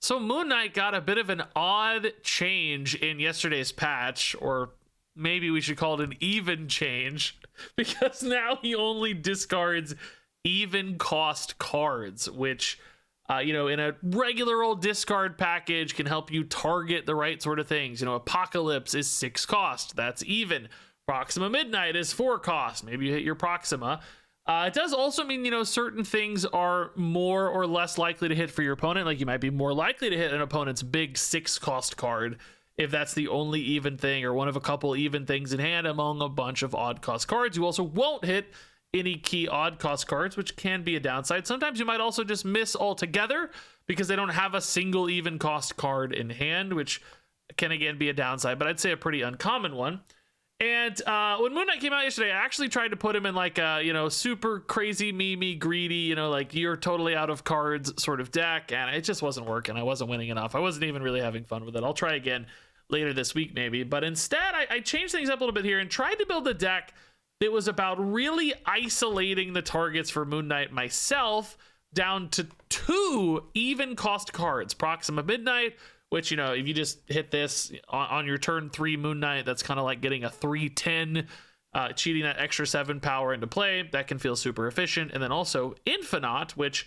So Moon Knight got a bit of an odd change in yesterday's patch, or maybe we should call it an even change, because now he only discards even cost cards, which, in a regular old discard package can help you target the right sort of things. Apocalypse is 6 cost. That's even. Proxima Midnight is 4 cost. Maybe you hit your Proxima. It does also mean, certain things are more or less likely to hit for your opponent. Like you might be more likely to hit an opponent's big 6 cost card if that's the only even thing or one of a couple even things in hand among a bunch of odd cost cards. You also won't hit any key odd cost cards, which can be a downside. Sometimes you might also just miss altogether because they don't have a single even cost card in hand, which can again be a downside, but I'd say a pretty uncommon one. And when Moon Knight came out yesterday, I actually tried to put him in like a, super crazy, memey, greedy, like you're totally out of cards sort of deck. And it just wasn't working. I wasn't winning enough. I wasn't even really having fun with it. I'll try again later this week, maybe. But instead, I changed things up a little bit here and tried to build a deck that was about really isolating the targets for Moon Knight myself down to 2 even cost cards. Proxima Midnight, which, if you just hit this on your turn 3 Moon Knight, that's kind of like getting a 3/10, cheating that extra 7 power into play. That can feel super efficient. And then also Infinite, which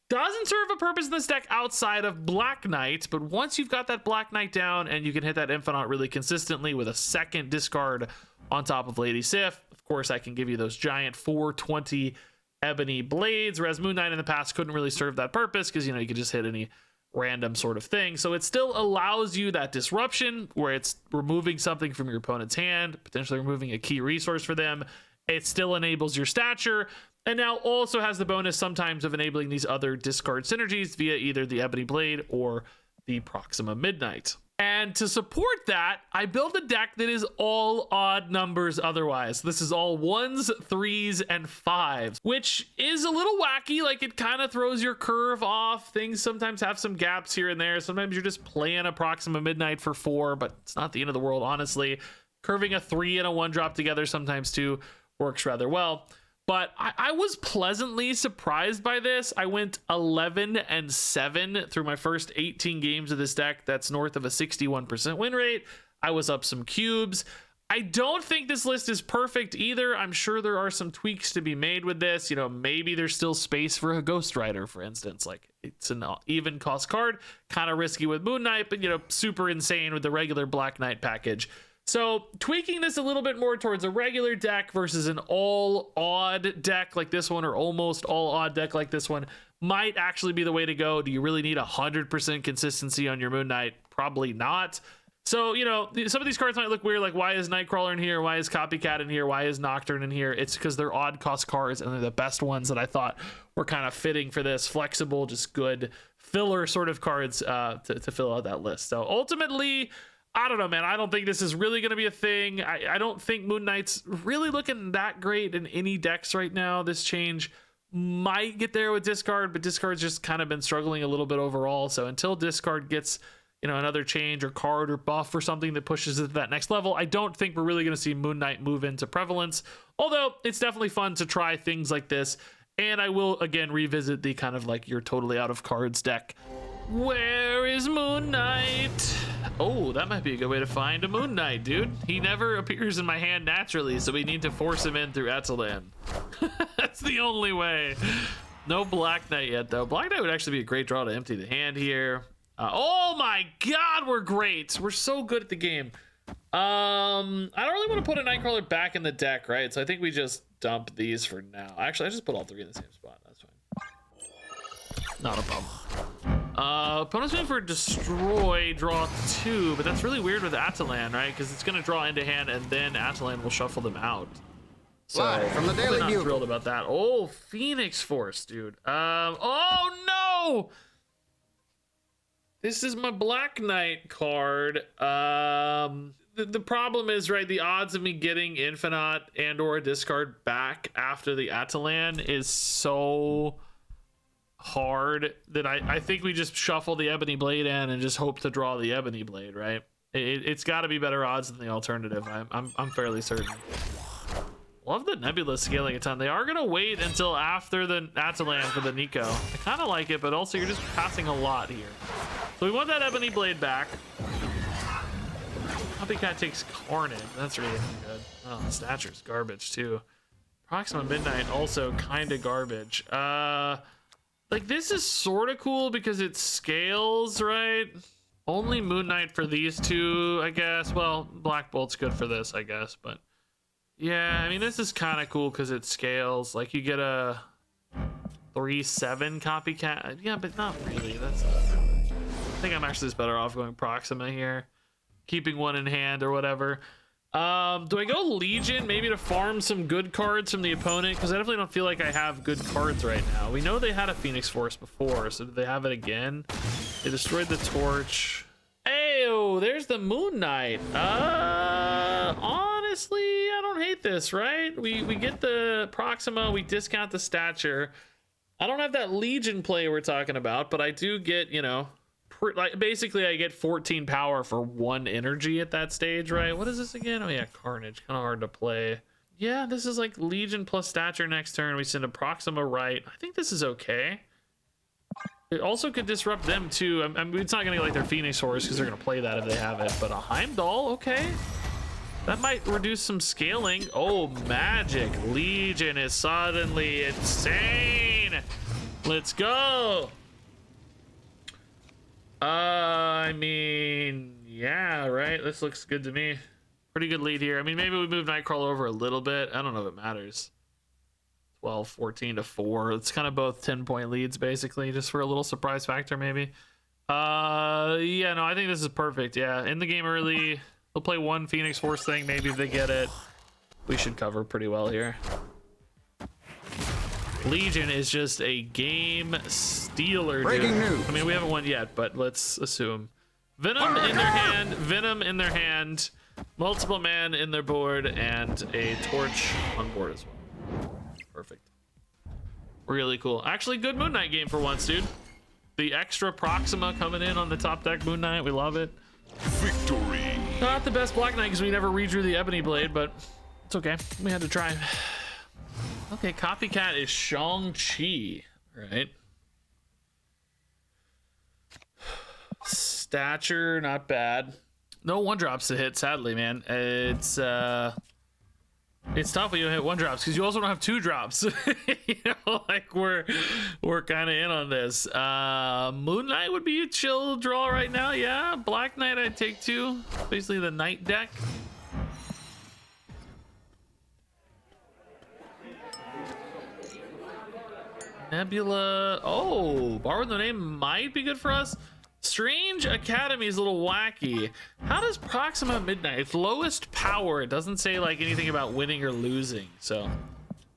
doesn't serve a purpose in this deck outside of Black Knight, but once you've got that Black Knight down and you can hit that Infinite really consistently with a second discard on top of Lady Sif, of course, I can give you those giant 420 Ebony Blades, whereas Moon Knight in the past couldn't really serve that purpose because, you could just hit any random sort of thing. So it still allows you that disruption where it's removing something from your opponent's hand, potentially removing a key resource for them. It still enables your stature, and now also has the bonus sometimes of enabling these other discard synergies via either the Ebony Blade or the Proxima Midnight. And to support that, I built a deck that is all odd numbers otherwise. This is all 1s, 3s, and 5s, which is a little wacky. Like it kind of throws your curve off. Things sometimes have some gaps here and there. Sometimes you're just playing a Proxima Midnight for 4, but it's not the end of the world, honestly. Curving a 3 and a 1 drop together sometimes too works rather well. But I was pleasantly surprised by this. I went 11-7 through my first 18 games of this deck. That's north of a 61% win rate. I was up some cubes. I don't think this list is perfect either. I'm sure there are some tweaks to be made with this. Maybe there's still space for a Ghost Rider, for instance. Like it's an even cost card, kind of risky with Moon Knight, but super insane with the regular Black Knight package. So tweaking this a little bit more towards a regular deck versus an all odd deck like this one, or almost all odd deck like this one, might actually be the way to go. Do you really need 100% consistency on your Moon Knight? Probably not. So, some of these cards might look weird, like why is Nightcrawler in here? Why is Copycat in here? Why is Nocturne in here? It's because they're odd cost cards and they're the best ones that I thought were kind of fitting for this. Flexible, just good filler sort of cards to fill out that list. So ultimately, I don't know, man. I don't think this is really going to be a thing. I don't think Moon Knight's really looking that great in any decks right now. This change might get there with Discard, but Discard's just kind of been struggling a little bit overall. So until Discard gets, another change or card or buff or something that pushes it to that next level, I don't think we're really going to see Moon Knight move into prevalence. Although it's definitely fun to try things like this. And I will, again, revisit the kind of like you're totally out of cards deck. Where is Moon Knight? Oh, that might be a good way to find a Moon Knight, dude. He never appears in my hand naturally, so we need to force him in through Atalan. That's the only way. No Black Knight yet, though. Black Knight would actually be a great draw to empty the hand here. Oh my god, we're great. We're so good at the game. I don't really want to put a Nightcrawler back in the deck, right? So I think we just dump these for now. Actually, I just put all 3 in the same spot. That's fine. Not a problem. Opponent's going for Destroy, draw 2, but that's really weird with Atalan, right? Because it's going to draw into hand, and then Atalan will shuffle them out. So Live from the Daily not Bugle. thrilled about that. Oh, Phoenix Force, dude. Oh no! This is my Black Knight card. The problem is, right, the odds of me getting Infinite and or a discard back after the Atalan is so hard that I think we just shuffle the Ebony Blade in and just hope to draw the Ebony Blade, right? It's got to be better odds than the alternative. I'm fairly certain. Love the Nebula scaling a ton. They are gonna wait until after the Atalan for the Nico. I kind of like it, but also you're just passing a lot here. So we want that Ebony Blade back. Copycat takes Carnage. That's really good. Oh, Stature's garbage too. Proxima Midnight also kind of garbage. Like this is sort of cool because it scales, right? Only Moon Knight for these two, I guess. Well, Black Bolt's good for this, I guess. But yeah, I mean, this is kind of cool because it scales. Like you get a 3/7 Copycat. Yeah, but not really. That's not really. I think I'm actually just better off going Proxima here. Keeping one in hand or whatever. Do I go Legion maybe to farm some good cards from the opponent? Because I definitely don't feel like I have good cards right now. We know they had a Phoenix Force before, so do they have it again? They destroyed the Torch. Ayo, there's the Moon Knight. Honestly, I don't hate this, right? We get the Proxima, we discount the Stature. I don't have that Legion play we're talking about, but I do get, you know, like basically I get 14 power for 1 energy at that stage, right? What is this again? Oh yeah, Carnage. Kind of hard to play. Yeah, this is like Legion plus Stature next turn. We send a Proxima right. I think this is okay. It also could disrupt them too. I mean, it's not gonna get like their Phoenix Horse because they're gonna play that if they have it. But a Heimdall, okay. That might reduce some scaling. Oh, magic. Legion is suddenly insane. Let's go. I mean, yeah, right? This looks good to me. Pretty good lead here. I mean, maybe we move Nightcrawler over a little bit. I don't know if it matters. 12, 14 to 4. It's kind of both 10-point leads, basically, just for a little surprise factor, maybe. Yeah, no, I think this is perfect. Yeah, in the game early. They'll play 1 Phoenix Force thing. Maybe if they get it, we should cover pretty well here. Legion is just a game stealer, Breaking dude. news. I mean, we haven't won yet, but let's assume. Venom in their hand, Venom in their hand, multiple man in their board, and a Torch on board as well. Perfect. Really cool. Actually, good Moon Knight game for once, dude. The extra Proxima coming in on the top deck Moon Knight. We love it. Victory. Not the best Black Knight because we never redrew the Ebony Blade, but it's okay. We had to try. Okay, Copycat is Shang-Chi, right? Stature, not bad. No 1-drops to hit, sadly, man. It's tough when you hit 1-drops because you also don't have 2-drops. You know, like we're kind of in on this. Moon Knight would be a chill draw right now. Yeah, Black Knight I'd take too. Basically the Knight deck. Nebula. Oh, Borrow the Name might be good for us. Strange Academy is a little wacky. How does Proxima Midnight? It's lowest power. It doesn't say like anything about winning or losing. So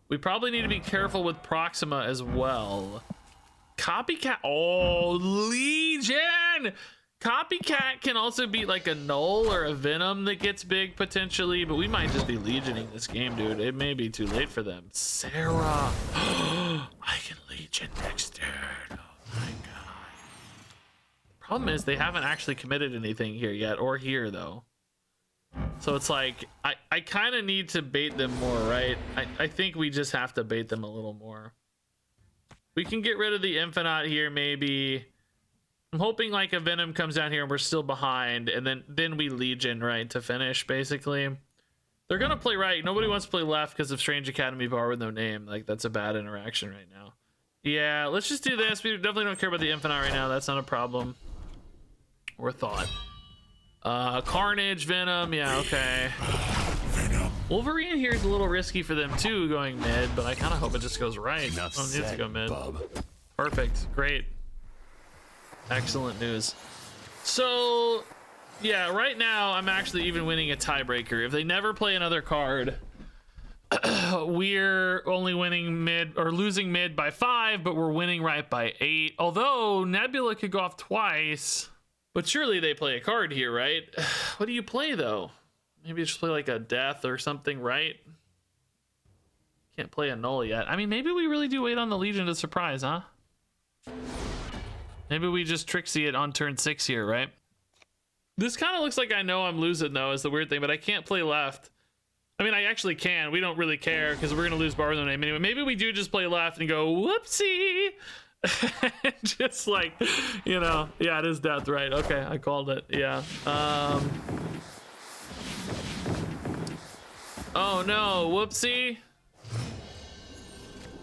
we probably need to be careful with Proxima as well. Copycat. Oh, Legion. Copycat can also be like a Null or a Venom that gets big potentially, but we might just be Legioning this game, dude. It may be too late for them. Sarah. I can Legion next turn. Oh my god. Problem is they haven't actually committed anything here yet, or here though. So it's like I kind of need to bait them more, right? I think we just have to bait them a little more. We can get rid of the Infinite here maybe. I'm hoping like a Venom comes down here and we're still behind, and then we Legion, right, to finish basically. They're gonna play right. Nobody wants to play left because of Strange Academy Bar with no name. Like that's a bad interaction right now. Yeah, let's just do this. We definitely don't care about the Infinite right now. That's not a problem. Or thought. Carnage, Venom, yeah, okay. Wolverine here is a little risky for them too, going mid, but I kind of hope it just goes right. Enough Don't need to go mid. bub. Perfect, great. Excellent news. So, yeah, right now I'm actually even winning a tiebreaker. If they never play another card, we're only winning mid or losing mid by 5, but we're winning right by 8. Although Nebula could go off twice, but surely they play a card here, right? What do you play though? Maybe just play like a death or something, right? Can't play a Null yet. I mean, maybe we really do wait on the Legion to surprise, huh? Maybe we just Trixie it on turn 6 here, right? This kind of looks like I know I'm losing, though, is the weird thing, but I can't play left. I mean, I actually can. We don't really care because we're going to lose Borrow the Name anyway. Maybe we do just play left and go, whoopsie. Just like, you know, yeah, it is death, right? Okay, I called it. Yeah. Oh no, whoopsie.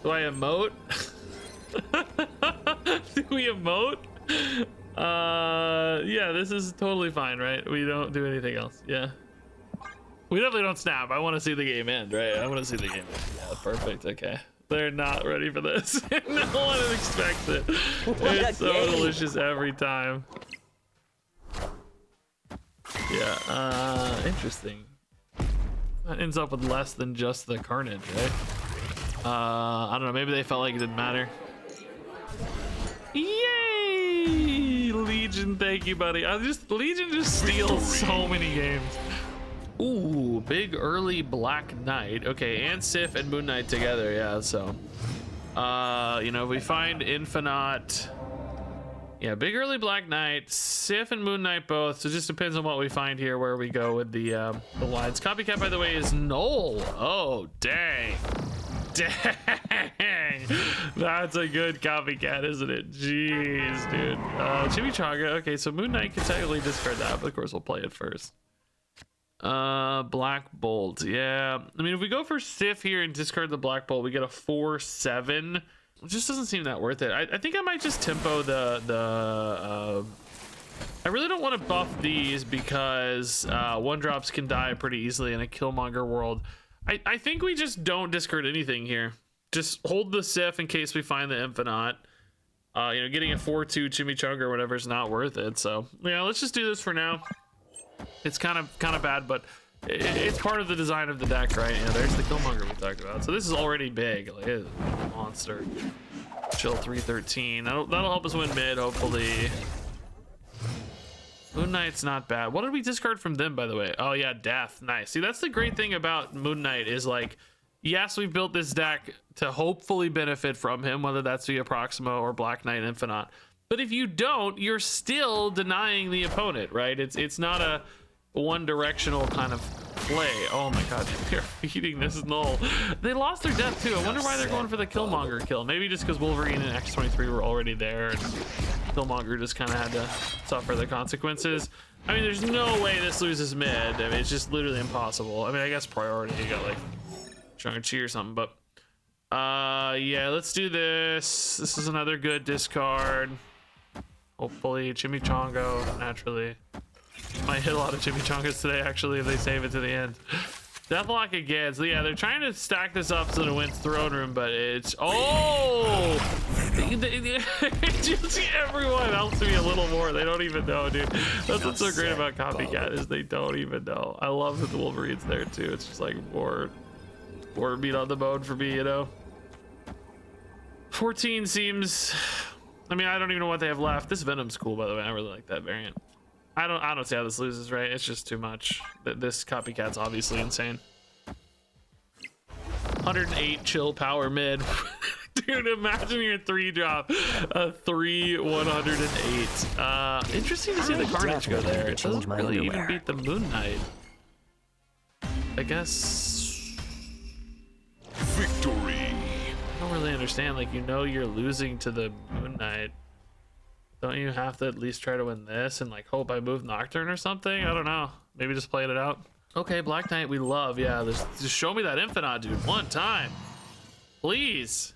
Do I emote? Do we emote? Yeah, this is totally fine, right? We don't do anything else. Yeah. We definitely don't snap. I want to see the game end, right? I want to see the game end. Yeah, perfect. Okay. They're not ready for this. No one expects it. It's so delicious every time. Yeah, interesting. That ends up with less than just the carnage, right? I don't know. Maybe they felt like it didn't matter. Yay! Legion, thank you, buddy. Legion just steals so many games. Ooh, big early Black Knight. Okay, and Sif and Moon Knight together, yeah, so. You know, if we find Infinite. Yeah, big early Black Knight, Sif and Moon Knight both. So it just depends on what we find here, where we go with the lines. Copycat, by the way, is Null. Oh, dang. Dang. That's a good copycat, isn't it? Jeez, dude. Chimichanga. Okay, so Moon Knight can technically discard that, but of course we'll play it first. Black Bolt. Yeah, I mean, if we go for Sif here and discard the Black Bolt, we get a 4/7. It just doesn't seem that worth it. I think I might just tempo I really don't want to buff these because one drops can die pretty easily in a Killmonger world. I think we just don't discard anything here. Just hold the Sif in case we find the Infinite. You know, getting a 4/2 Chimichanga or whatever is not worth it. So yeah, let's just do this for now. It's kind of bad, but it's part of the design of the deck, right? Yeah, there's the Killmonger we talked about. So this is already big. Like, it's a monster. Chill 313. That'll help us win mid, hopefully. Moon Knight's not bad. What did we discard from them, by the way? Oh yeah, Death. Nice. See, that's the great thing about Moon Knight is like, yes, we've built this deck to hopefully benefit from him, whether that's via Proxima or Black Knight Infinite. But if you don't, you're still denying the opponent, right? It's not a one-directional kind of play. Oh my god, they're feeding this Null. They lost their death too. I wonder why they're going for the Killmonger kill. Maybe just because Wolverine and X-23 were already there and Killmonger just kind of had to suffer the consequences. I mean, there's no way this loses mid. I mean, it's just literally impossible. I mean, I guess priority, you got like Shang-Chi or something, but yeah, let's do this. This is another good discard. Hopefully Chimichanga, naturally. Might hit a lot of Chimichangas today, actually, if they save it to the end. Deathlock again. So yeah, they're trying to stack this up so that it wins Throne Room, but it's... Oh! Just everyone helps me a little more. They don't even know, dude. That's what's so great about Copycat, is they don't even know. I love that the Wolverine's there, too. It's just like more meat on the bone for me, you know? 14 seems... I mean, I don't even know what they have left. This Venom's cool, by the way. I really like that variant. I don't see how this loses, right? It's just too much. This Copycat's obviously insane. 108 chill power mid. Dude, imagine your 3-drop. A 3/108. Interesting to see the Carnage go there. It doesn't really even beat the Moon Knight. I guess... Victory! I don't really understand. Like, you know you're losing to the Moon Knight. Don't you have to at least try to win this and like hope I move Nocturne or something? I don't know. Maybe just playing it out. Okay, Black Knight we love. Yeah, just show me that Infinite, dude. One time. Please.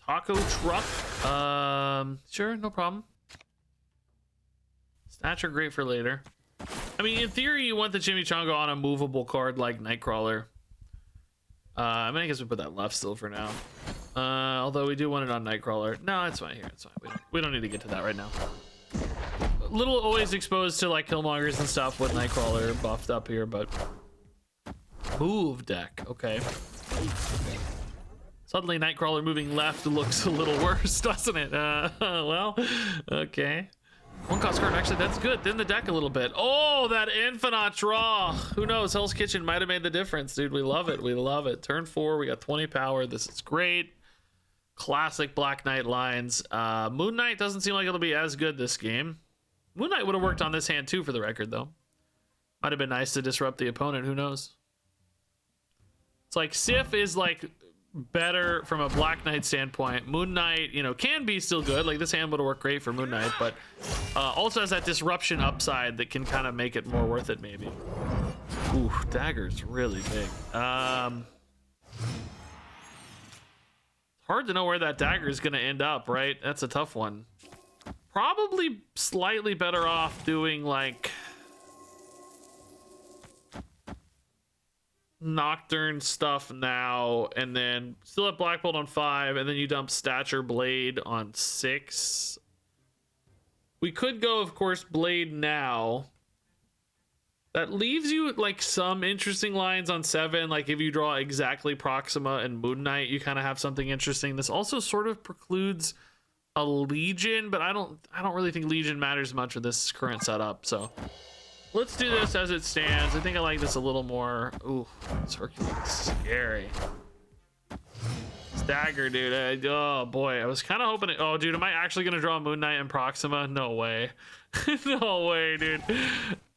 Taco Truck. Sure, no problem. Snatcher, great for later. I mean, in theory, you want the Chimichanga on a movable card like Nightcrawler. I mean, I guess we put that left still for now. Although we do want it on Nightcrawler. No, it's fine here. It's fine. We don't need to get to that right now. Little always exposed to like Killmongers and stuff with Nightcrawler buffed up here, but move deck. Okay. Suddenly Nightcrawler moving left looks a little worse, doesn't it? Well, okay. One cost card, actually, that's good. Thin the deck a little bit. Oh, that Infinite draw. Who knows? Hell's Kitchen might have made the difference, dude. We love it. We love it. Turn 4, we got 20 power. This is great. Classic Black Knight lines. Moon Knight doesn't seem like it'll be as good this game. Moon Knight would have worked on this hand too, for the record, though. Might have been nice to disrupt the opponent. Who knows? It's like Sif is like better from a Black Knight standpoint. Moon Knight, you know, can be still good. Like this hand would work great for Moon Knight, but also has that disruption upside that can kind of make it more worth it maybe. Ooh, dagger's really big. Hard to know where that dagger is going to end up, right? That's a tough one. Probably slightly better off doing like Nocturne stuff now, and then still have Black Bolt on 5, and then you dump Stature Blade on 6. We could go, of course, Blade now. That leaves you like some interesting lines on 7. Like if you draw exactly Proxima and Moon Knight, you kind of have something interesting. This also sort of precludes a Legion, but I don't really think Legion matters much with this current setup. So let's do this as it stands. I think I like this a little more. Ooh, it's Hercules. Scary. Stagger, dude. Oh boy, I was kind of hoping it. Oh, dude, am I actually gonna draw Moon Knight and Proxima? No way. No way, dude.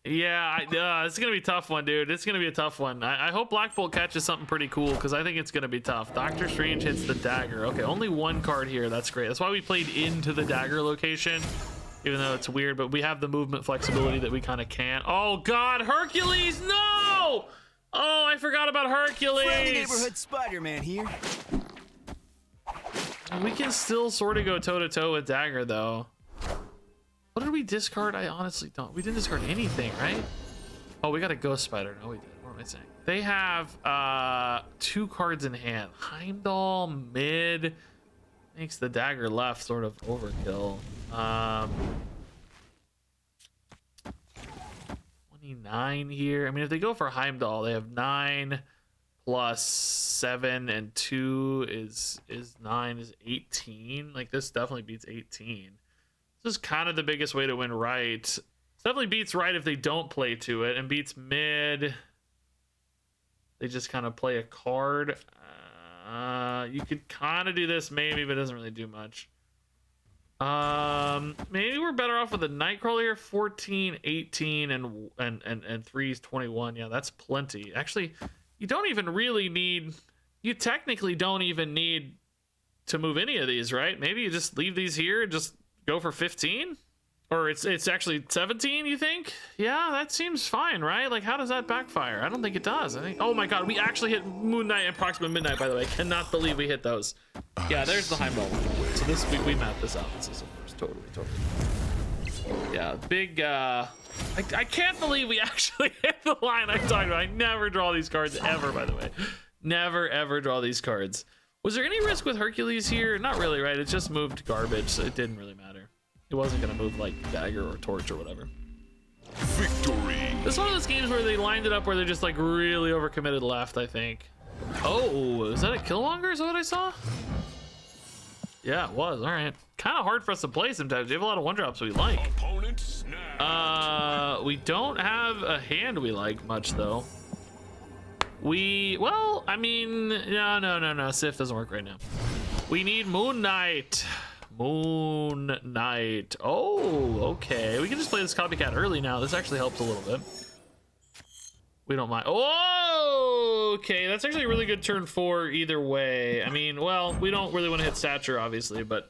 Yeah, it's gonna be a tough one, dude. It's gonna be a tough one. I hope Black Bolt catches something pretty cool, because I think it's gonna be tough. Doctor Strange hits the dagger. Okay, only one card here. That's great. That's why we played into the dagger location, even though it's weird. But we have the movement flexibility that we kind of can't. Oh God, Hercules! No! Oh, I forgot about Hercules. Friendly neighborhood Spider-Man here. We can still sort of go toe to toe with dagger, though. What did we discard? I honestly don't. We didn't discard anything, right? Oh, we got a Ghost Spider. No, we didn't. What am I saying? They have 2 cards in hand. Heimdall, mid. Makes the dagger left sort of overkill. 29 here. I mean, if they go for Heimdall, they have 9 plus 7 and 2 is 9 is 18. Like this definitely beats 18. This is kind of the biggest way to win right. It definitely beats right if they don't play to it, and beats mid. They just kind of play a card. You could kind of do this maybe, but it doesn't really do much. Maybe we're better off with a Nightcrawler here. 14, 18, and 3 is 21. Yeah, that's plenty. Actually, you don't even really need. You technically don't even need to move any of these, right? Maybe you just leave these here and just go for 15, or it's actually 17. You think? Yeah, that seems fine, right? Like, how does that backfire? I don't think it does. I think. Oh my God, we actually hit Moon Knight and Proxima Midnight. By the way, I cannot believe we hit those. Yeah, there's the Heimdall. So this we mapped this out. This is of course totally. Yeah, big. I can't believe we actually hit the line I'm talking about. I never draw these cards ever. By the way, never ever draw these cards. Was there any risk with Hercules here? Not really, right? It just moved garbage, so it didn't really matter. It wasn't gonna move like dagger or torch or whatever. Victory! This is one of those games where they lined it up where they're just like really overcommitted left, I think. Oh, is that a Killmonger? Is that what I saw? Yeah, it was. All right. Kind of hard for us to play sometimes. We have a lot of 1-drops we like. Opponent snapped. We don't have a hand we like much though. Well, I mean, no. Sif doesn't work right now. We need Moon Knight. Moon Knight. Oh, okay. We can just play this copycat early now. This actually helps a little bit. We don't mind. Oh, okay. That's actually a really good turn 4 either way. I mean, well, we don't really want to hit Stature, obviously, but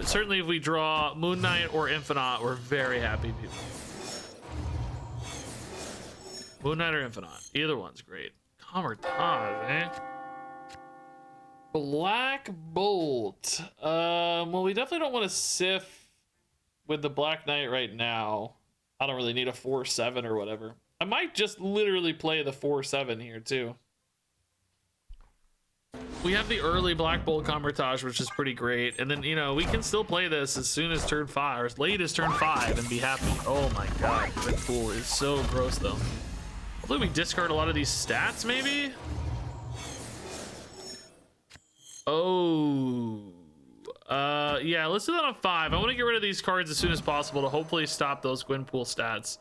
certainly if we draw Moon Knight or Infinite, we're very happy people. Moon Knight or Infinite. Either one's great. Kamertaz, eh? Black Bolt. Well, we definitely don't want to Sif with the Black Knight right now. I don't really need a 4/7 or whatever. I might just literally play the 4/7 here too. We have the early Black Bolt Kamertage, which is pretty great. And then, you know, we can still play this as soon as turn 5, or as late as turn 5 and be happy. Oh my God, Red Pool is so gross though. Hopefully we discard a lot of these stats, maybe? Oh. Yeah, let's do that on 5. I want to get rid of these cards as soon as possible to hopefully stop those Gwenpool stats.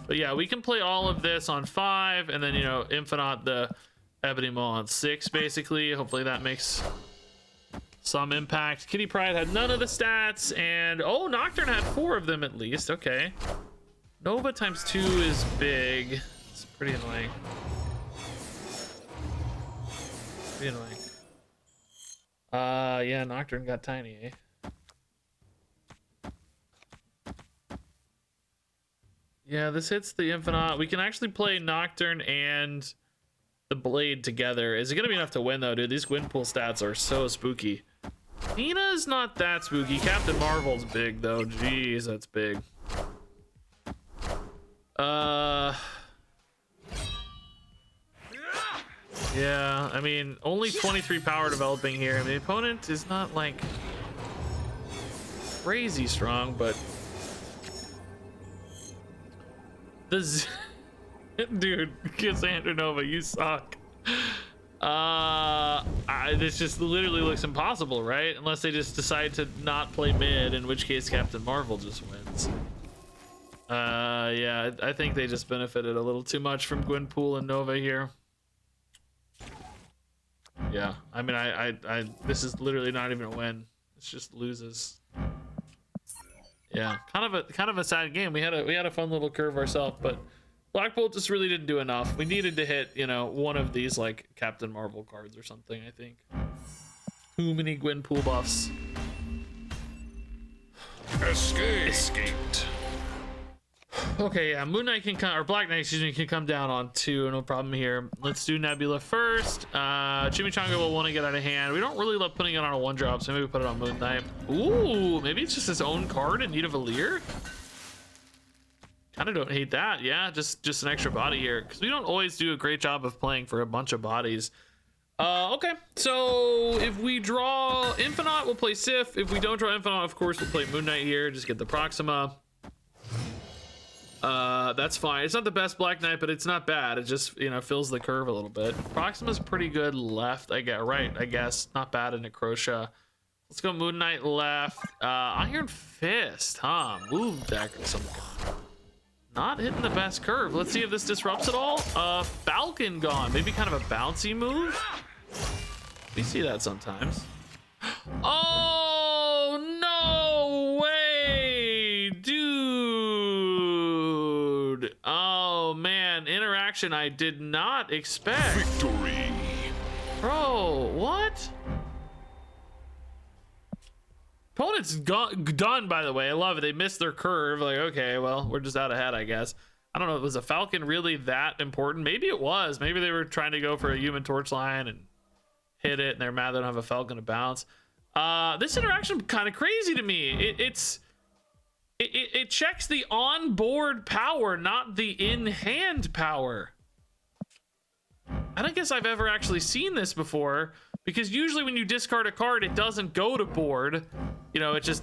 But yeah, we can play all of this on 5, and then, you know, Infinite the Ebony Maw on 6, basically. Hopefully that makes some impact. Kitty Pryde had none of the stats, and oh, Nocturne had 4 of them at least. Okay. Nova times 2 is big. It's pretty annoying. Pretty annoying. Yeah, Nocturne got tiny, eh? Yeah, this hits the Infinite. We can actually play Nocturne and the Blade together. Is it gonna be enough to win though, dude? These Gwynpool stats are so spooky. Nina's not that spooky. Captain Marvel's big though. Jeez, that's big. Yeah, I mean, only 23 power developing here. I mean, the opponent is not like crazy strong, but dude, Cassandra Nova, you suck. This just literally looks impossible, right? Unless they just decide to not play mid, in which case Captain Marvel just wins. Yeah, I think they just benefited a little too much from Gwynpool and Nova here. Yeah, I mean, this is literally not even a win. It's just loses. Yeah, kind of a sad game. We had a fun little curve ourselves, but Black Bolt just really didn't do enough. We needed to hit, you know, one of these like Captain Marvel cards or something. I think. Too many Gwynpool buffs. Escaped. Okay, yeah, Moon Knight can come, or Black Knight, excuse me, can come down on 2, no problem here. Let's do Nebula first. Chimichanga will want to get out of hand. We don't really love putting it on a 1-drop, so maybe we put it on Moon Knight. Ooh, maybe it's just his own card in need of a Leer. Kind of don't hate that. Yeah, just an extra body here, because we don't always do a great job of playing for a bunch of bodies. Okay, so if we draw Infinite, we'll play Sif. If we don't draw Infinite, of course, we'll play Moon Knight here. Just get the Proxima. That's fine. It's not the best Black Knight, but it's not bad. It just, you know, fills the curve a little bit. Proxima's pretty good left, I guess. Not bad in Necrotia. Let's go Moon Knight left. Iron Fist, huh? Move deck or some kind. Not hitting the best curve. Let's see if this disrupts at all. Falcon gone. Maybe kind of a bouncy move. We see that sometimes. Oh, no way, dude. Oh, man. Interaction I did not expect. Victory. Bro, what? Opponent's done, by the way. I love it. They missed their curve. Like, okay, well, we're just out ahead, I guess. I don't know. Was a Falcon really that important? Maybe it was. Maybe they were trying to go for a Human Torch line and hit it, and they're mad they don't have a Falcon to bounce. This interaction kind of crazy to me. It checks the onboard power, not the in-hand power. I don't guess I've ever actually seen this before, because usually when you discard a card, it doesn't go to board. You know, it just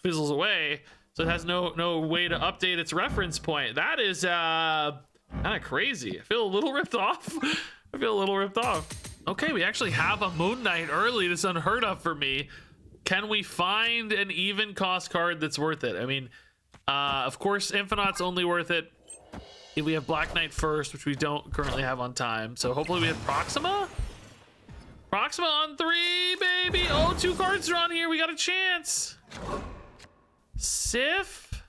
fizzles away, so it has no way to update its reference point. That is kind of crazy. I feel a little ripped off. Okay, we actually have a Moon Knight early. This is unheard of for me. Can we find an even cost card that's worth it? I mean, of course, Infinite's only worth it if we have Black Knight first, which we don't currently have on time. So hopefully we have Proxima. Proxima on 3, baby. Oh, 2 cards drawn here. We got a chance. Sif.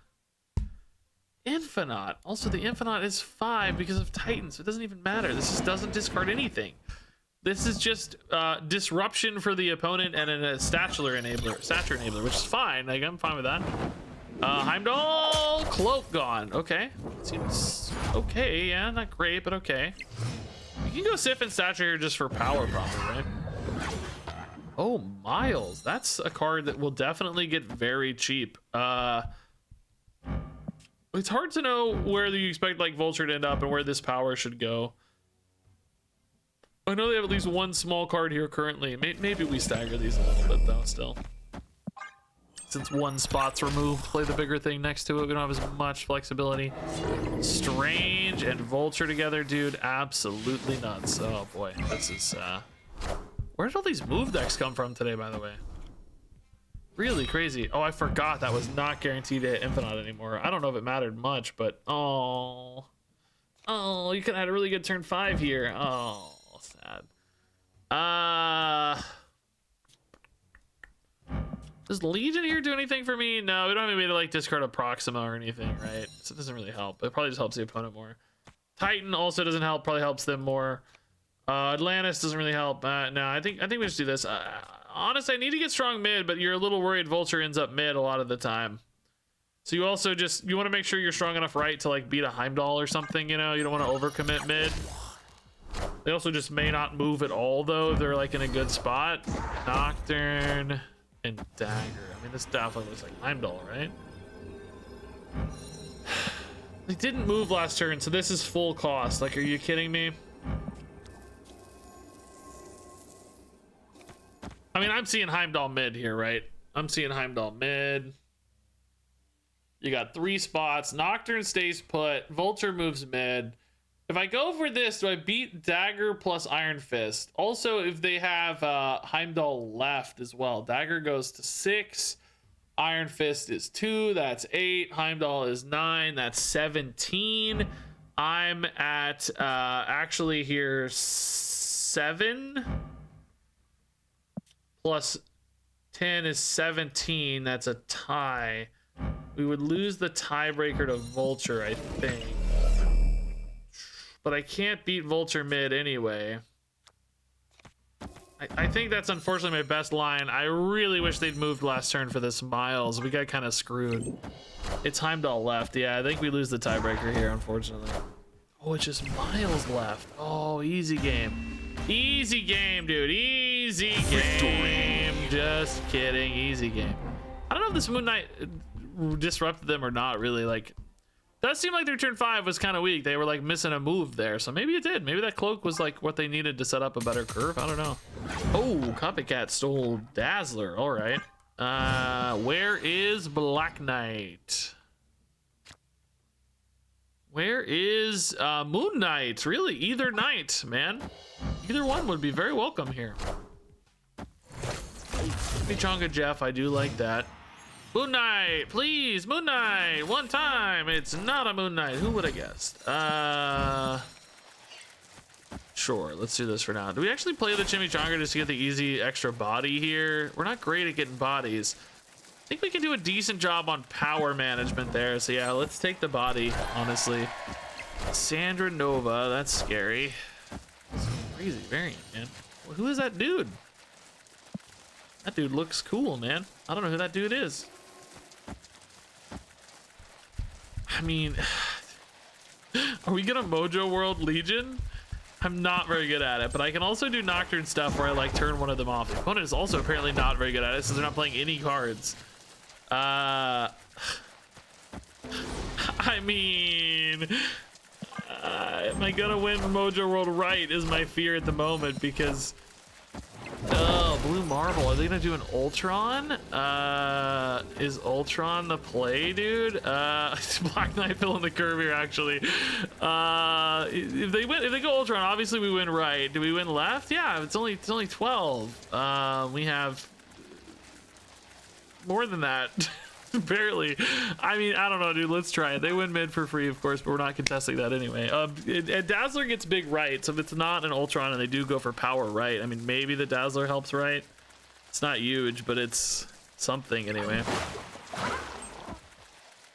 Infinite. Also, the Infinite is 5 because of Titan, so it doesn't even matter. This just doesn't discard anything. This is just disruption for the opponent and a stature enabler, which is fine. Like, I'm fine with that. Heimdall, Cloak gone. Okay, seems okay. Yeah, not great, but okay. You can go Sif and Stature here just for power, probably, right? Oh, Miles. That's a card that will definitely get very cheap. It's hard to know where you expect like Vulture to end up and where this power should go. I know they have at least one small card here currently. Maybe we stagger these a little bit though still. Since one spot's removed, play the bigger thing next to it. We don't have as much flexibility. Strange and Vulture together, dude. Absolutely nuts. Oh boy, this is where did all these move decks come from today, by the way? Really crazy. Oh, I forgot that was not guaranteed to hit Infinite anymore. I don't know if it mattered much, but oh, you could have had a really good turn 5 here. Oh, sad. Does Legion here do anything for me? No, we don't have any way to like discard a Proxima or anything, right? So it doesn't really help. It probably just helps the opponent more. Titan also doesn't help. Probably helps them more. Atlantis doesn't really help. No, I think we just do this. honest, I need to get strong mid, but you're a little worried Vulture ends up mid a lot of the time. So you also you want to make sure you're strong enough right to like beat a Heimdall or something, you know? You don't want to overcommit mid. They also just may not move at all though if they're like in a good spot. Nocturne and Dagger. I mean, this definitely looks like Heimdall, right? They didn't move last turn, so this is full cost. Like, are you kidding me? I mean, I'm seeing Heimdall mid here, right? I'm seeing Heimdall mid. You got 3 spots. Nocturne stays put. Vulture moves mid. If I go for this, do I beat Dagger plus Iron Fist? Also, if they have Heimdall left as well, Dagger goes to 6. Iron Fist is 2. That's 8. Heimdall is 9. That's 17. I'm at actually here 7 plus 10 is 17. That's a tie. We would lose the tiebreaker to Vulture, I think. But I can't beat Vulture mid anyway. I think that's unfortunately my best line. I really wish they'd moved last turn for this Miles. We got kind of screwed. It's Heimdall left. Yeah, I think we lose the tiebreaker here, unfortunately. Oh, it's just Miles left. Oh, easy game. Easy game, dude. Easy game. Just kidding. Easy game. I don't know if this Moon Knight disrupted them or not, really. Like, does seem like their turn 5 was kind of weak. They were like missing a move there, so maybe it did. Maybe that cloak was like what they needed to set up a better curve. I don't know. Oh, Copycat stole Dazzler. All right. Where is Black Knight? Where is Moon Knight? Really, either knight, man. Either one would be very welcome here. Chimichanga Jeff, I do like that. Moon Knight, please, Moon Knight, one time. It's not a Moon Knight. Who would have guessed? Sure, let's do this for now. Do we actually play the Chimichanga just to get the easy extra body here? We're not great at getting bodies. I think we can do a decent job on power management there. So yeah, let's take the body, honestly. Sandra Nova, that's scary. That's a crazy variant, man. Well, who is that dude? That dude looks cool, man. I don't know who that dude is. I mean, are we gonna Mojo World Legion? I'm not very good at it, but I can also do Nocturne stuff where I like turn one of them off. The opponent is also apparently not very good at it, so they're not playing any cards. I mean, am I gonna win Mojo World right is my fear at the moment, because oh, Blue Marvel, are they gonna do an Ultron? Is Ultron the play, dude? Black Knight filling the curve here, actually. If they go Ultron, obviously we win right. Do we win left? Yeah, it's only 12. We have more than that. Barely. I mean, I don't know, dude. Let's try it. They win mid for free, of course, but we're not contesting that anyway. Dazzler gets big right, so if it's not an Ultron and they do go for power right, I mean, maybe the Dazzler helps right. It's not huge, but it's something anyway.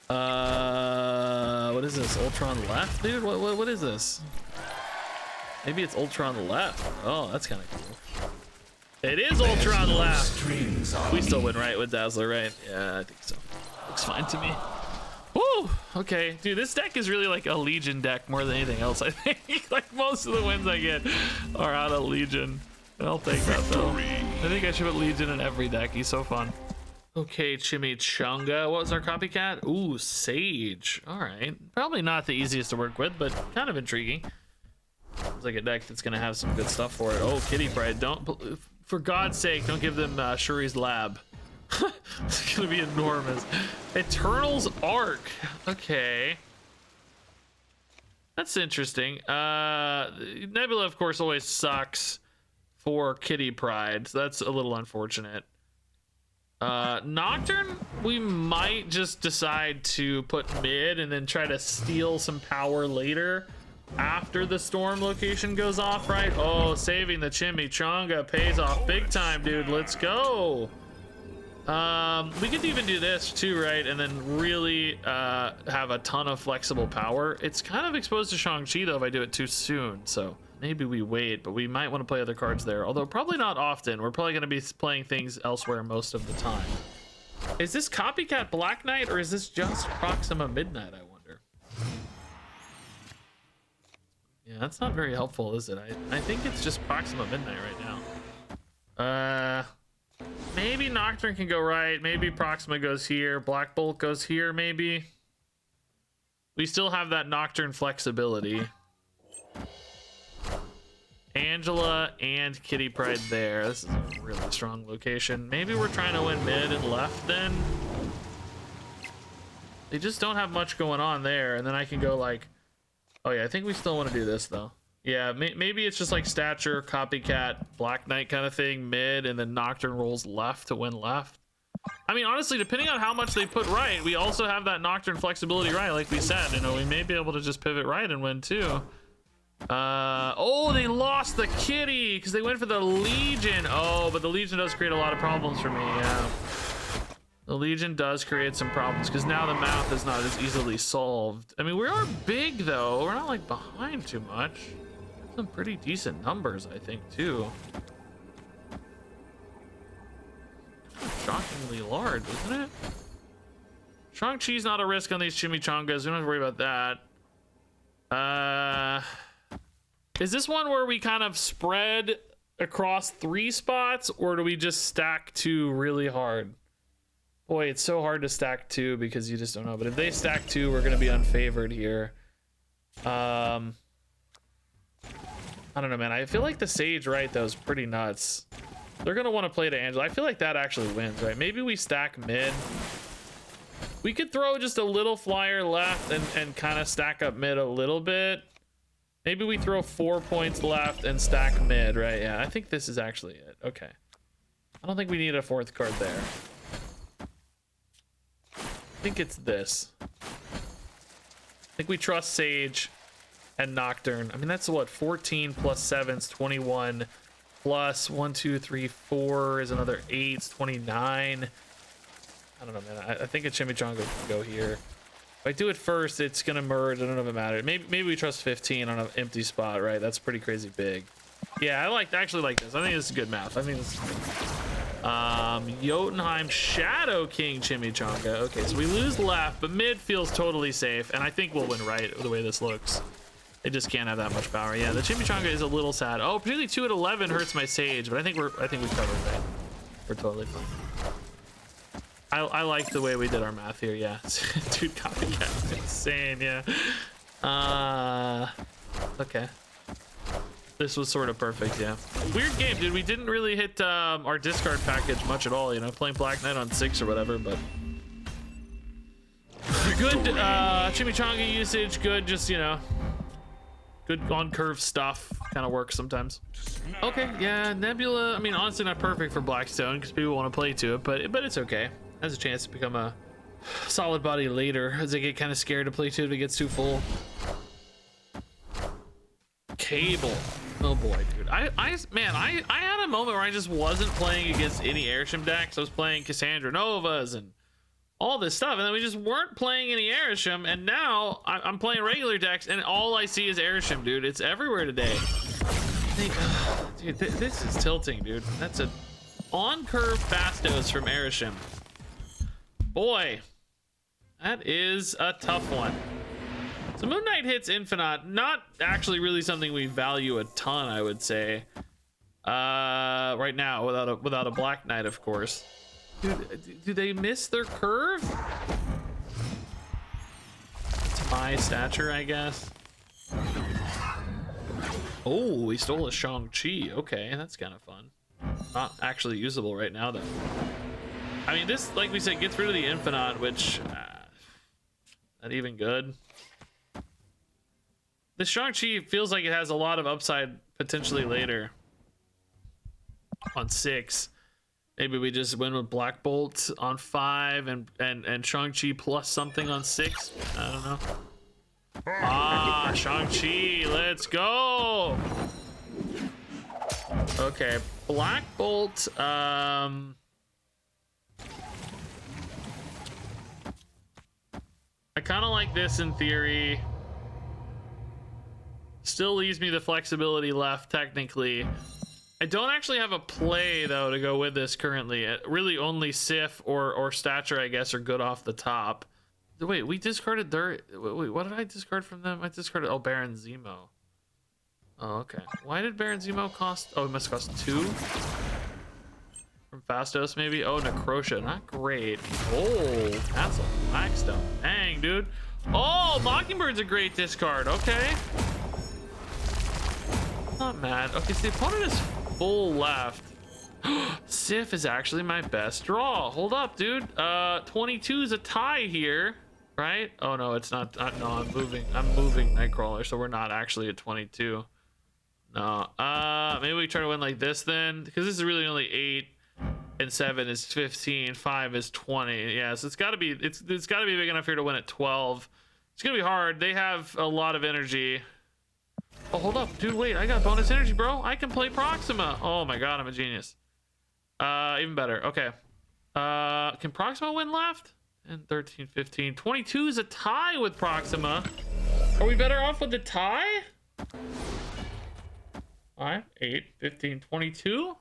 What is this? Ultron left, dude? What is this? Maybe it's Ultron left. Oh, that's kind of cool. It is Ultron left. We still win right with Dazzler, right? Yeah, I think so. Looks fine to me. Woo! Okay, dude, this deck is really like a Legion deck more than anything else, I think. Like, most of the wins I get are out of Legion. And I'll take that, though. I think I should put Legion in every deck. He's so fun. Okay, Chimichanga. What was our copycat? Ooh, Sage. All right. Probably not the easiest to work with, but kind of intriguing. It's like a deck that's going to have some good stuff for it. Oh, Kitty Pride. Don't... For God's sake, don't give them Shuri's Lab. It's gonna be enormous. Eternal's Arc. Okay. That's interesting. Nebula, of course, always sucks for Kitty Pride. So that's a little unfortunate. Nocturne, we might just decide to put mid and then try to steal some power later. After the storm location goes off, right? Oh, saving the Chimichanga pays off big time, dude. Let's go. We could even do this too, right? And then really have a ton of flexible power. It's kind of exposed to Shang-Chi though if I do it too soon. So maybe we wait, but we might want to play other cards there. Although probably not often. We're probably going to be playing things elsewhere most of the time. Is this Copycat Black Knight or is this just Proxima Midnight, I wonder? Yeah, that's not very helpful, is it? I think it's just Proxima Midnight right now. Maybe Nocturne can go right. Maybe Proxima goes here. Black Bolt goes here, maybe. We still have that Nocturne flexibility. Angela and Kitty Pryde there. This is a really strong location. Maybe we're trying to win mid and left then. They just don't have much going on there. And then I can go like, oh yeah, I think we still want to do this though. Yeah, maybe it's just like Stature, Copycat, Black Knight kind of thing, mid, and then Nocturne rolls left to win left. I mean, honestly, depending on how much they put right, we also have that Nocturne flexibility right, like we said. You know, we may be able to just pivot right and win too. Oh, they lost the Kitty because they went for the Legion. Oh, but the Legion does create a lot of problems for me. Yeah, the Legion does create some problems because now the math is not as easily solved. I mean, we are big though. We're not like behind too much. Some pretty decent numbers, I think, too. Shockingly large, isn't it? Shang-Chi's not a risk on these chimichangas. We don't have to worry about that. Is this one where we kind of spread across 3 spots, or do we just stack 2 really hard? Boy, it's so hard to stack 2 because you just don't know. But if they stack 2, we're going to be unfavored here. I don't know, man. I feel like the Sage right, though, is pretty nuts. They're going to want to play to Angela. I feel like that actually wins, right? Maybe we stack mid. We could throw just a little flyer left and kind of stack up mid a little bit. Maybe we throw 4 points left and stack mid, right? Yeah, I think this is actually it. Okay. I don't think we need a 4th card there. I think it's this. I think we trust Sage and Nocturne. I mean, that's what? 14 plus 7 is 21. Plus 1, 2, 3, 4 is another 8. It's 29. I don't know, man. I think a Chimichanga can go here. If I do it first, it's gonna merge. I don't know if it matters. Maybe we trust 15 on an empty spot, right? That's pretty crazy big. Yeah, I actually like this. I think this is good math. I think this is good. Jotunheim Shadow King Chimichanga. Okay, so we lose left, but mid feels totally safe, and I think we'll win right the way this looks. They just can't have that much power. Yeah, the Chimichanga is a little sad. Oh, particularly 2 at 11 hurts my Sage, but I think we covered right. We're totally fine. I like the way we did our math here. Yeah, dude, Copycat, insane. Yeah. Okay. This was sort of perfect. Yeah. Weird game, dude. We didn't really hit our discard package much at all. You know, playing Black Knight on 6 or whatever, but good Chimichanga usage. Good, just good on curve stuff. Kind of works sometimes. Okay, yeah, Nebula. I mean, honestly, not perfect for Blackstone because people want to play to it, but it's okay. Has a chance to become a solid body later as I get kind of scared to play to it if it gets too full. Cable. Oh boy, dude. I had a moment where I just wasn't playing against any Airshim decks. I was playing Cassandra Novas and all this stuff, and then we just weren't playing any Airshim, and now I'm playing regular decks, and all I see is Airshim, dude. It's everywhere today. Dude, this is tilting, dude. That's a on-curve Fastos from Airshim. Boy, that is a tough one. So Moon Knight hits Infinite, not actually really something we value a ton, I would say. Right now, without a Black Knight, of course. Dude, do they miss their curve? It's my stature, I guess. Oh, we stole a Shang-Chi. Okay, that's kind of fun. Not actually usable right now, though. I mean, this, like we said, gets rid of the Infinite, which... not even good. This Shang-Chi feels like it has a lot of upside potentially later. On 6. Maybe we just win with Black Bolt on 5 and Shang-Chi plus something on 6. I don't know. Ah, Shang-Chi, let's go. Okay, Black Bolt. I kind of like this in theory. still leaves me the flexibility left technically. I don't actually have a play though to go with this currently. Really only Sif or Stature, I guess, are good off the top. Wait, we discarded their... Wait, what did I discard from them? I discarded... Oh, Baron Zemo. Oh, okay. Why did Baron Zemo cost... Oh, it must cost 2? From Fastos, maybe? Oh, Necrotia. Not great. Oh, that's a Blackstone. Dang, dude. Oh, Mockingbird's a great discard. Okay. Not mad. Okay, so the opponent is full left. Sif is actually my best draw. Hold up, dude. 22 is a tie here, right? Oh, no, it's not. No, I'm moving Nightcrawler, so we're not actually at 22. No. Maybe we try to win like this then, because this is really only 8. And 7 is 15, 5 is 20. Yeah, so it's gotta be big enough here to win at 12. It's gonna be hard. They have a lot of energy. Oh, hold up, dude, wait, I got bonus energy, bro. I can play Proxima. Oh my god, I'm a genius. Even better. Okay. Can Proxima win left? And 13, 15. 22 is a tie with Proxima. Are we better off with the tie? 5, 8, 15, 22.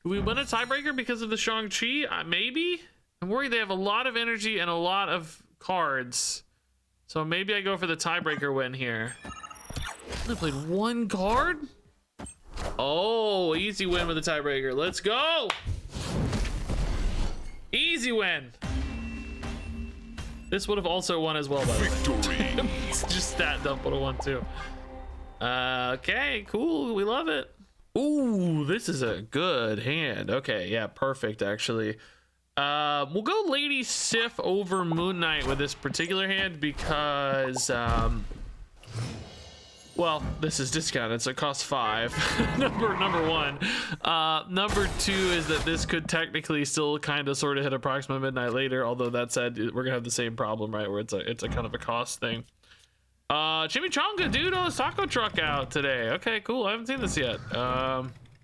Do we win a tiebreaker because of the Shang-Chi? Maybe? I'm worried they have a lot of energy and a lot of cards. So maybe I go for the tiebreaker win here. I played 1 card? Oh, easy win with the tiebreaker. Let's go! Easy win. This would have also won as well, by the way. Just stat dump would have won too. Okay, cool. We love it. Ooh, this is a good hand. Okay, yeah, perfect, actually. We'll go Lady Sif over Moon Knight with this particular hand because, well, this is discounted, so it costs 5. number 1. Number 2 is that this could technically still kind of sort of hit Approximate Midnight later, although that said, we're gonna have the same problem, right, where it's a kind of a cost thing. Chimichanga, dude, oh, this taco truck out today. Okay, cool. I haven't seen this yet.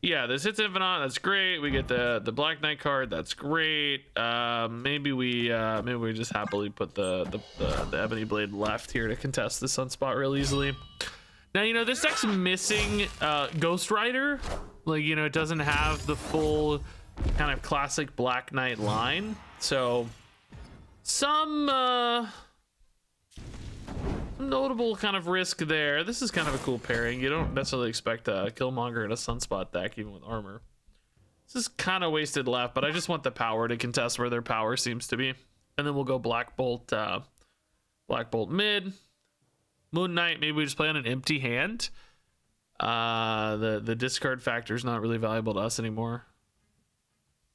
Yeah, this hits Infinite. That's great. We get the Black Knight card. That's great. Maybe we just happily put the Ebony Blade left here to contest the Sunspot real easily. Now, you know, this deck's missing Ghost Rider. Like, you know, it doesn't have the full kind of classic Black Knight line. So some notable kind of risk there. This is kind of a cool pairing. You don't necessarily expect a Killmonger in a Sunspot deck, even with armor. This is kind of wasted left, but I just want the power to contest where their power seems to be. And then we'll go Black Bolt mid. Moon Knight, maybe we just play on an empty hand. The discard factor is not really valuable to us anymore.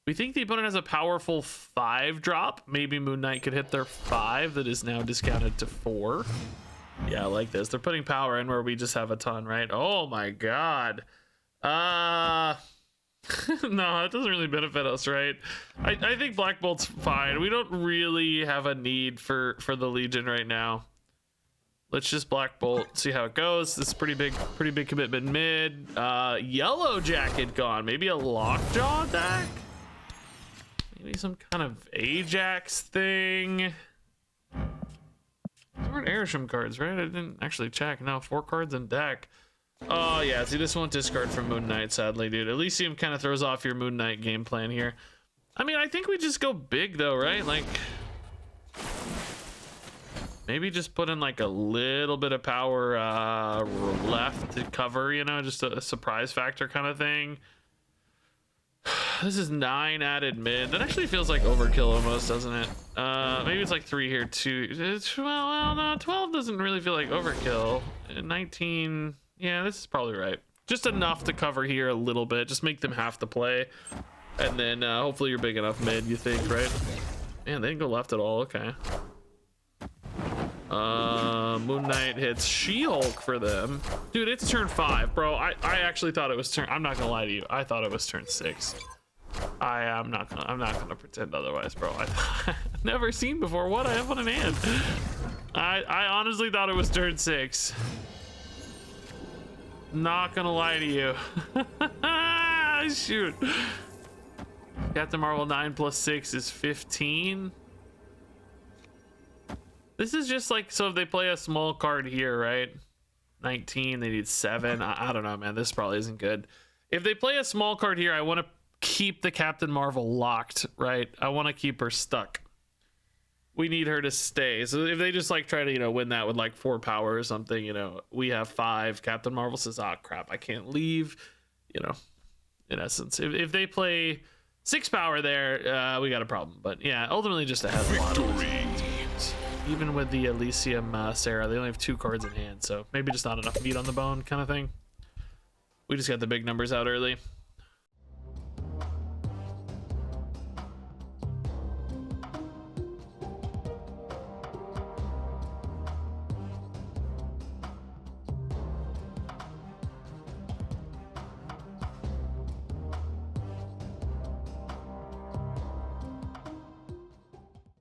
We think the opponent has a powerful 5 drop. Maybe Moon Knight could hit their 5 that is now discounted to 4. Yeah, I like this. They're putting power in where we just have a ton, right? Oh my god. No, it doesn't really benefit us, right? I think Black Bolt's fine. We don't really have a need for the Legion right now. Let's just Black Bolt, see how it goes. This is pretty big commitment mid. Yellow Jacket gone. Maybe a Lockjaw deck? Maybe some kind of Ajax thing. There weren't Airsham cards, right? I didn't actually check. No, 4 cards in deck. Oh yeah, see, this won't discard from Moon Knight, sadly, dude. Elysium kind of throws off your Moon Knight game plan here. I mean, I think we just go big though, right? Like, maybe just put in like a little bit of power left to cover, you know, just a surprise factor kind of thing. This is 9 added mid. That actually feels like overkill almost, doesn't it? Maybe it's like 3 here too. Well, no, 12 doesn't really feel like overkill. 19, yeah, this is probably right. Just enough to cover here a little bit. Just make them have to play. And then hopefully you're big enough mid, you think, right? Man, they didn't go left at all, okay. Moon Knight hits She-Hulk for them. Dude, it's turn 5, bro. I actually thought it was turn... I'm not gonna lie to you. I thought it was turn 6. I'm not gonna pretend otherwise, bro. I've never seen before what I have on an hand. I honestly thought it was turn 6. Not gonna lie to you. Shoot. Captain Marvel 9 plus 6 is 15. This is just like, so if they play a small card here, right? 19. They need 7. I don't know, man. This probably isn't good. If they play a small card here, I want to keep the Captain Marvel locked, right? I want to keep her stuck. We need her to stay. So if they just like try to, you know, win that with like 4 power or something, you know, we have 5. Captain Marvel says, "Ah, crap, I can't leave." You know, in essence, if they play 6 power there, we got a problem. But yeah, ultimately just a head of a lot of Victory. even with the Elysium Sarah, they only have 2 cards in hand, so maybe just not enough meat on the bone kind of thing. We just got the big numbers out early.